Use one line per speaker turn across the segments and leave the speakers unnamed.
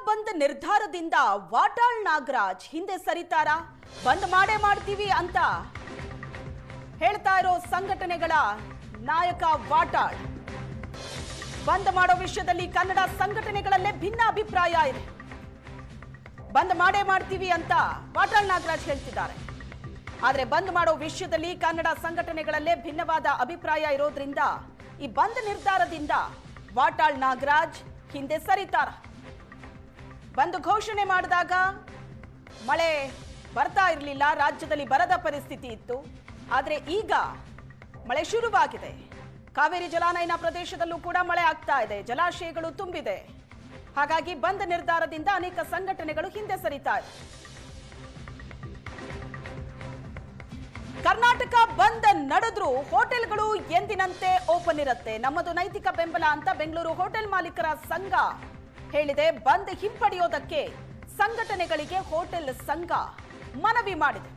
ಬಂದ್ ನಿರ್ಧಾರದಿಂದ ವಾಟಾಳ್ ನಾಗರಾಜ್ ಹಿಂದೆ ಸರಿತಾರಾ? ಬಂದ್ ಮಾಡ್ತೀವಿ ಅಂತ ಹೇಳ್ತಾ ಇರೋ ಸಂಘಟನೆಗಳ ನಾಯಕ ವಾಟಾಳ್. ಬಂದ್ ಮಾಡೋ ವಿಷಯದಲ್ಲಿ ಕನ್ನಡ ಸಂಘಟನೆಗಳಲ್ಲೇ ಭಿನ್ನ ಅಭಿಪ್ರಾಯ ಇದೆ. ಬಂದ್ ಮಾಡ್ತೀವಿ ಅಂತ ವಾಟಾಳ್ ನಾಗರಾಜ್ ಹೇಳ್ತಿದ್ದಾರೆ. ಆದ್ರೆ ಬಂದ್ ಮಾಡೋ ವಿಷಯದಲ್ಲಿ ಕನ್ನಡ ಸಂಘಟನೆಗಳಲ್ಲೇ ಭಿನ್ನವಾದ ಅಭಿಪ್ರಾಯ ಇರೋದ್ರಿಂದ ಈ ಬಂದ್ ನಿರ್ಧಾರದಿಂದ ವಾಟಾಳ್ ನಾಗರಾಜ್ ಹಿಂದೆ ಸರಿತಾರ? ಬಂದ್ ಘೋಷಣೆ ಮಾಡಿದಾಗ ಮಳೆ ಬರ್ತಾ ಇರಲಿಲ್ಲ, ರಾಜ್ಯದಲ್ಲಿ ಬರದ ಪರಿಸ್ಥಿತಿ ಇತ್ತು. ಆದರೆ ಈಗ ಮಳೆ ಶುರುವಾಗಿದೆ. ಕಾವೇರಿ ಜಲಾನಯನ ಪ್ರದೇಶದಲ್ಲೂ ಕೂಡ ಮಳೆ ಆಗ್ತಾ ಇದೆ, ಜಲಾಶಯಗಳು ತುಂಬಿದೆ. ಹಾಗಾಗಿ ಬಂದ್ ನಿರ್ಧಾರದಿಂದ ಅನೇಕ ಸಂಘಟನೆಗಳು ಹಿಂದೆ ಸರಿತಾ ಇದೆ. ಕರ್ನಾಟಕ ಬಂದ್ ನಡೆದ್ರೂ ಹೋಟೆಲ್ಗಳು ಎಂದಿನಂತೆ ಓಪನ್ ಇರುತ್ತೆ, ನಮ್ಮದು ನೈತಿಕ ಬೆಂಬಲ ಅಂತ ಬೆಂಗಳೂರು ಹೋಟೆಲ್ ಮಾಲೀಕರ ಸಂಘ ಹೇಳಿದೆ. ಬಂದ್ ಹಿಂಪಡೆಯೋದಕ್ಕೆ ಸಂಘಟನೆಗಳಿಗೆ ಹೋಟೆಲ್ ಸಂಘ ಮನವಿ ಮಾಡಿದೆ.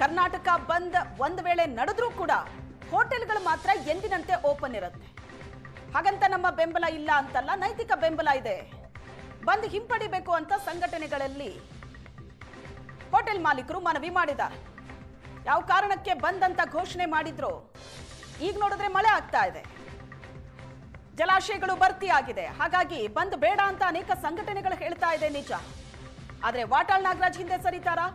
ಕರ್ನಾಟಕ ಬಂದ್ ಒಂದು ವೇಳೆ ನಡೆದ್ರೂ ಕೂಡ ಹೋಟೆಲ್ಗಳು ಮಾತ್ರ ಎಂದಿನಂತೆ ಓಪನ್ ಇರುತ್ತೆ. ಹಾಗಂತ ನಮ್ಮ ಬೆಂಬಲ ಇಲ್ಲ ಅಂತಲ್ಲ, ನೈತಿಕ ಬೆಂಬಲ ಇದೆ. ಬಂದ್ ಹಿಂಪಡಿಬೇಕು ಅಂತ ಸಂಘಟನೆಗಳಲ್ಲಿ ಹೋಟೆಲ್ ಮಾಲೀಕರು ಮನವಿ ಮಾಡಿದ್ದಾರೆ. ಯಾವ ಕಾರಣಕ್ಕೆ ಬಂದ್ ಅಂತ ಘೋಷಣೆ ಮಾಡಿದ್ರು, ಈಗ ನೋಡಿದ್ರೆ ಮಳೆ ಆಗ್ತಾ ಇದೆ, ಜಲಾಶಯಗಳು ಭರ್ತಿ ಆಗಿದೆ. ಹಾಗಾಗಿ ಬಂದ್ ಬೇಡ ಅಂತ ಅನೇಕ ಸಂಘಟನೆಗಳು ಹೇಳ್ತಾ ಇದೆ ನಿಜ. ಆದ್ರೆ ವಾಟಾಳ್ ನಾಗರಾಜ್ ಹಿಂದೆ ಸರಿತಾರಾ?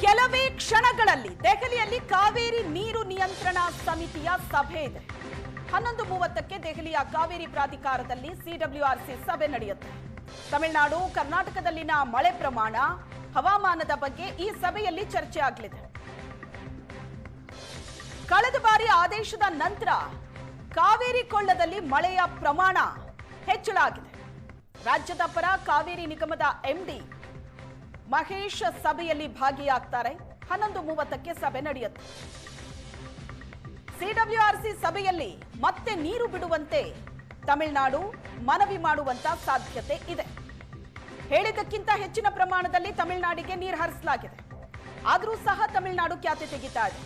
ಕೆಲವೇ ಕ್ಷಣಗಳಲ್ಲಿ ದೆಹಲಿಯಲ್ಲಿ ಕಾವೇರಿ ನೀರು ನಿಯಂತ್ರಣ ಸಮಿತಿಯ ಸಭೆ ಇದೆ. 11:30ಕ್ಕೆ ದೆಹಲಿಯ ಕಾವೇರಿ ಪ್ರಾಧಿಕಾರದಲ್ಲಿ ಸಿಡಬ್ಲ್ಯೂಆರ್ಸಿ ಸಭೆ ನಡೆಯುತ್ತೆ. ತಮಿಳುನಾಡು, ಕರ್ನಾಟಕದಲ್ಲಿನ ಮಳೆ ಪ್ರಮಾಣ, ಹವಾಮಾನದ ಬಗ್ಗೆ ಈ ಸಭೆಯಲ್ಲಿ ಚರ್ಚೆ ಆಗಲಿದೆ. ಕಳೆದ ಬಾರಿ ಆದೇಶದ ನಂತರ ಕಾವೇರಿ ಕೊಳ್ಳದಲ್ಲಿ ಮಳೆಯ ಪ್ರಮಾಣ ಹೆಚ್ಚಳ ಆಗಿದೆ. ರಾಜ್ಯದ ಪರ ಕಾವೇರಿ ನಿಗಮದ ಎಂಡಿ ಮಹೇಶ್ ಸಭೆಯಲ್ಲಿ ಭಾಗಿಯಾಗ್ತಾರೆ. 11:30ಕ್ಕೆ ಸಭೆ ನಡೆಯುತ್ತೆ. ಸಿಡಬ್ಲ್ಯೂಆರ್ಸಿ ಸಭೆಯಲ್ಲಿ ಮತ್ತೆ ನೀರು ಬಿಡುವಂತೆ ತಮಿಳುನಾಡು ಮನವಿ ಮಾಡುವಂತ ಸಾಧ್ಯತೆ ಇದೆ. ಹೇಳಿದ್ದಕ್ಕಿಂತ ಹೆಚ್ಚಿನ ಪ್ರಮಾಣದಲ್ಲಿ ತಮಿಳುನಾಡಿಗೆ ನೀರು ಹರಿಸಲಾಗಿದೆ. ಆದರೂ ಸಹ ತಮಿಳುನಾಡು ಖ್ಯಾತಿ ತೆಗಿತಾ ಇದೆ.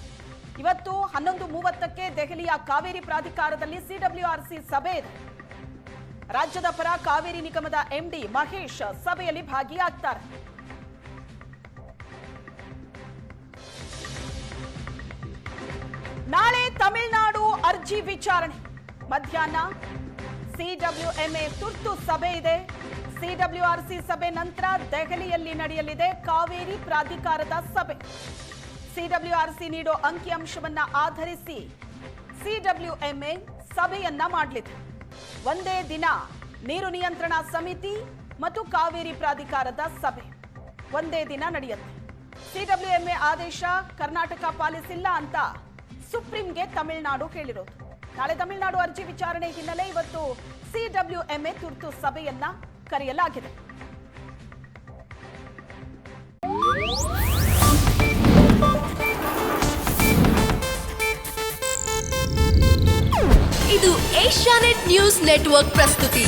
ಇವತ್ತು 11:30ಕ್ಕೆ ದೆಹಲಿಯ ಕಾವೇರಿ ಪ್ರಾಧಿಕಾರದಲ್ಲಿ ಸಿಡಬ್ಲ್ಯೂಆರ್ಸಿ ಸಭೆ ಇದೆ. ರಾಜ್ಯದ ಪರ ಕಾವೇರಿ ನಿಗಮದ ಎಂಡಿ ಮಹೇಶ್ ಸಭೆಯಲ್ಲಿ ಭಾಗಿಯಾಗ್ತಾರೆ. ನಾಳೆ ತಮಿಳುನಾಡು ಅರ್ಜಿ ವಿಚಾರಣೆ. ಮಧ್ಯಾಹ್ನ ಸಿಡಬ್ಲ್ಯೂಎಂಎ ತುರ್ತು ಸಭೆ ಇದೆ. ಸಿಡಬ್ಲ್ಯೂಆರ್ಸಿ ಸಭೆ ನಂತರ ದೆಹಲಿಯಲ್ಲಿ ನಡೆಯಲಿದೆ ಕಾವೇರಿ ಪ್ರಾಧಿಕಾರದ ಸಭೆ. ಸಿಡಬ್ಲ್ಯೂಆರ್ಸಿ ನೀಡೋ ಅಂಕಿಅಂಶವನ್ನ ಆಧರಿಸಿ ಸಿಡಬ್ಲ್ಯೂಎಂಎ ಸಭೆಯನ್ನ ಮಾಡಲಿದೆ. ಒಂದೇ ದಿನ ನೀರು ನಿಯಂತ್ರಣ ಸಮಿತಿ ಮತ್ತು ಕಾವೇರಿ ಪ್ರಾಧಿಕಾರದ ಸಭೆ ಒಂದೇ ದಿನ ನಡೆಯುತ್ತೆ. ಸಿಡಬ್ಲ್ಯೂಎಂಎ ಆದೇಶ ಕರ್ನಾಟಕ ಪಾಲಿಸಿಲ್ಲ ಅಂತ ಸುಪ್ರೀಂಗೆ ತಮಿಳುನಾಡು ಹೇಳಿರೋದು. ನಾಳೆ ತಮಿಳುನಾಡು ಅರ್ಜಿ ವಿಚಾರಣೆ ಹಿನ್ನೆಲೆ ಇವತ್ತು ಸಿಡಬ್ಲ್ಯೂಎಂಎ ತುರ್ತು ಸಭೆಯನ್ನ ಕರೆಯಲಾಗಿದೆ.
ಇದು ಏಷ್ಯಾನೆಟ್ ನ್ಯೂಸ್ ನೆಟ್ವರ್ಕ್ ಪ್ರಸ್ತುತಿ.